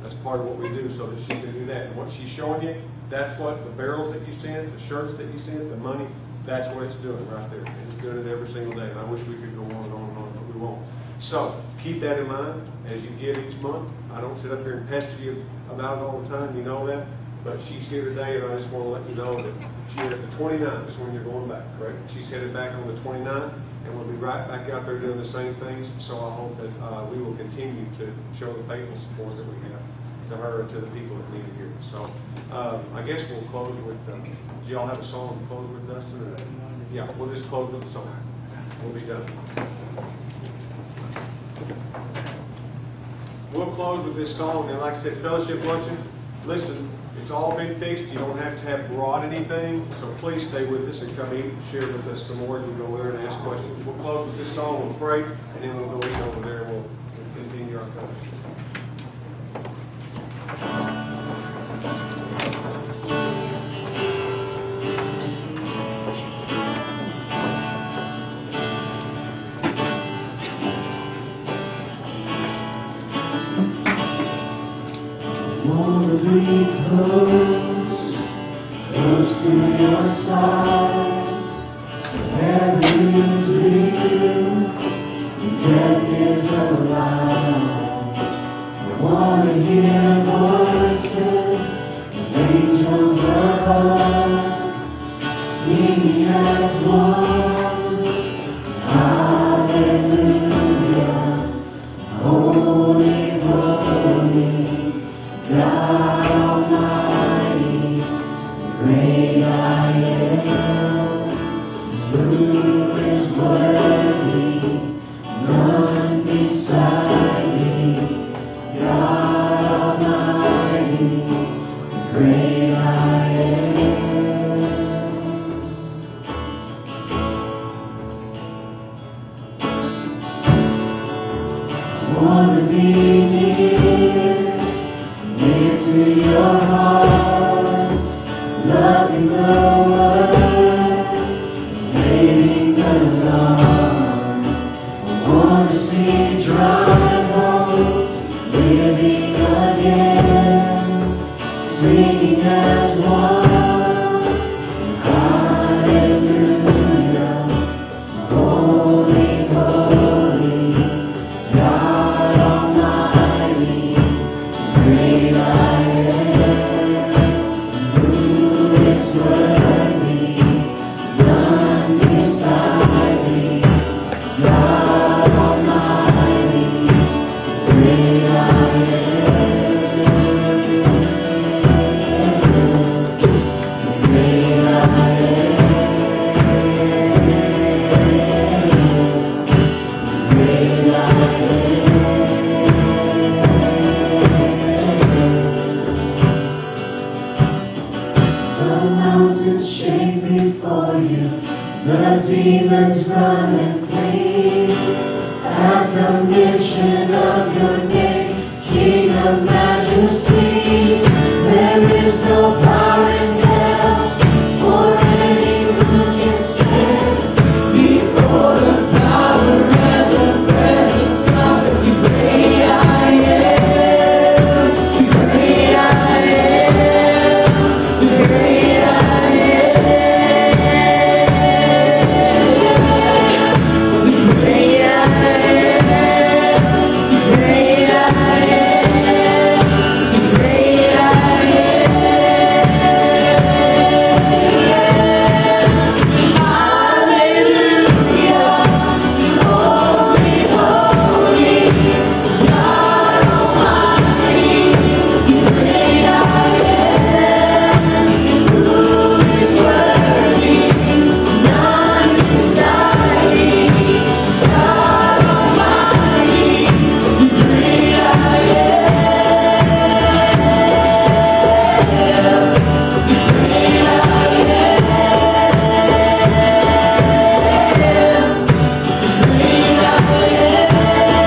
That's part of what we do so that she can do that. And what she's showing you, that's what the barrels that you sent, the shirts that you sent, the money, that's what it's doing right there. And it's doing it every single day. And I wish we could go on and on and on, but we won't. So keep that in mind as you give each month. I don't sit up here and pester you about it all the time. You know that. But she's here today, and I just want to let you know that she at the 29th is when you're going back, correct? She's headed back on the 29th, and we'll be right back out there doing the same things. So I hope that we will continue to show the faithful support that we have to her and to the people that need it here. So I guess we'll close with, do y'all have a song to close with, Dustin? Or? Yeah, we'll just close with a song. We'll be done. We'll close with this song, and like I said, fellowship luncheon, listen, it's all been fixed. You don't have to have brought anything, so please stay with us and come eat and share with us some more as we go there and ask questions. We'll close with this song, we'll pray, and then we'll go eat over there and we'll continue our fellowship. Wanna be close, close to your side. Heaven is real, and death is alive. I wanna hear voices of angels above, singing as one. Hallelujah, holy, holy. God Almighty, great I am, who is worthy, none beside me. God Almighty, great I am. Wanna be near to your heart, loving the world, hating the dark. I wanna see dry bones living again, singing as one. Hallelujah, holy, holy, God Almighty, great I am, who is worthy, none beside me. God Almighty, great I am, great I am, great I am. The mountains shake before you, the demons run and flee. At the mention of your name, King of Majesty, there is no power in hell or any who can stand before the power and the presence of the great I am, the great I am, the great I am, the great I am, the great I am, the great I am. Hallelujah, holy, holy, God Almighty, great I am, who is worthy, none beside me. God Almighty, great I am, great I am, great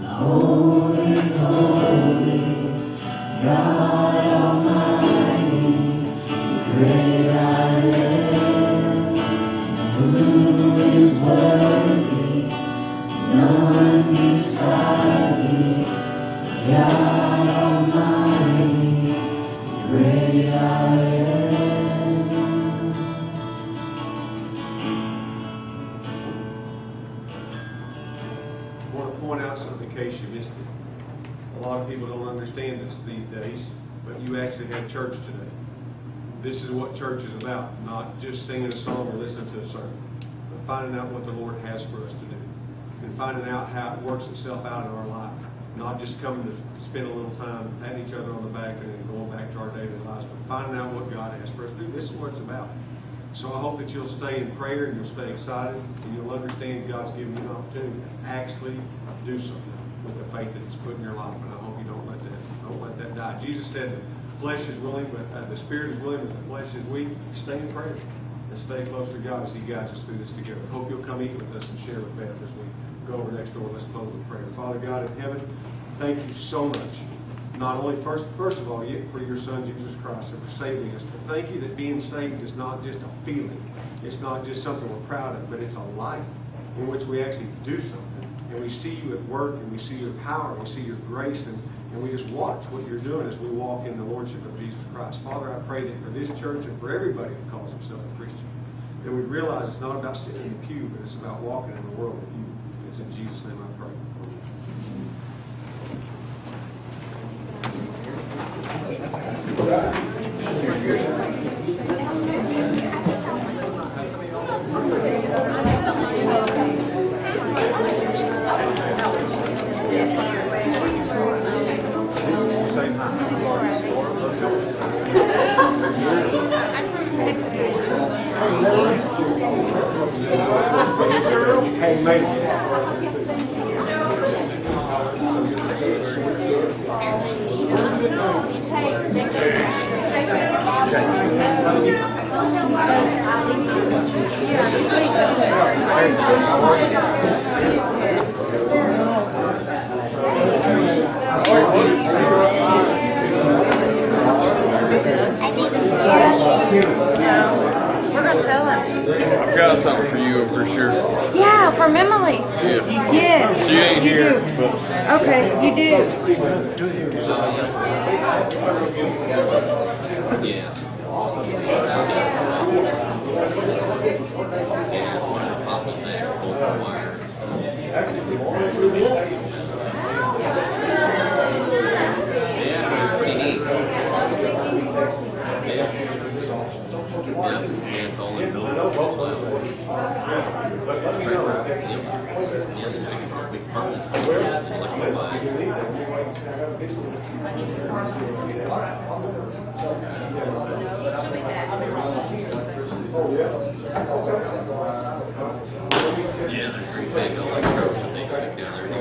holy, holy, God Almighty, great I am, who is worthy, none beside me. God Almighty, great I am. I want to point out something in case you missed it. A lot of people don't understand this these days, but you actually have church today. This is what church is about, not just singing a song or listening to a sermon, but finding out what the Lord has for us to do and finding out how it works itself out in our life. Not just coming to spend a little time patting each other on the back and then going back to our daily lives, but finding out what God has for us to do. This is what it's about. So I hope that you'll stay in prayer and you'll stay excited and you'll understand God's given you an opportunity to actually do something with the faith that He's put in your life. And I hope you don't let that die. Jesus said the flesh is willing, but the spirit is willing, but the flesh is weak. Stay in prayer. and stay close to God as He guides us through this together. Hope you'll come eat with us and share with Beth as we go over next door. Let's close with prayer. Father God in heaven, thank you so much. Not only first of all, for your Son Jesus Christ and for saving us, but thank you that being saved is not just a feeling. It's not just something we're proud of, but it's a life in which we actually do something. And we see you at work, and we see your power, and we see your grace, and we just watch what you're doing as we walk in the Lordship of Jesus Christ. Father, I pray that for this church and for everybody that calls himself a Christian, that we realize it's not about sitting in the pew, but it's about walking in the world with you. It's in Jesus' name I pray. Say hi. Let's go. Handmade. We're gonna tell him. I've got something for you over sure. Yeah, from Emily. Yes. Yes. She ain't you here, do. but Okay, you do. Yeah, they're pretty big electrodes that they stick down there.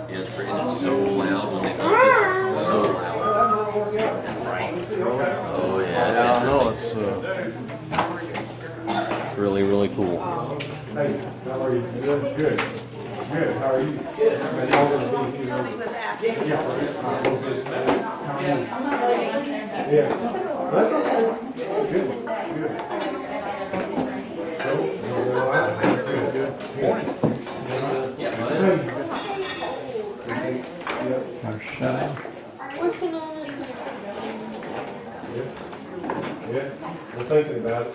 Yeah, it's pretty, and it's so loud when they go. So loud. Oh yeah. yeah, I know it's Really, really cool. Hey, how are you? Good. Good. Good. How are you? Tony was asking. Yeah. That's okay. Good. Good. Morning. Yeah. We're thinking about it.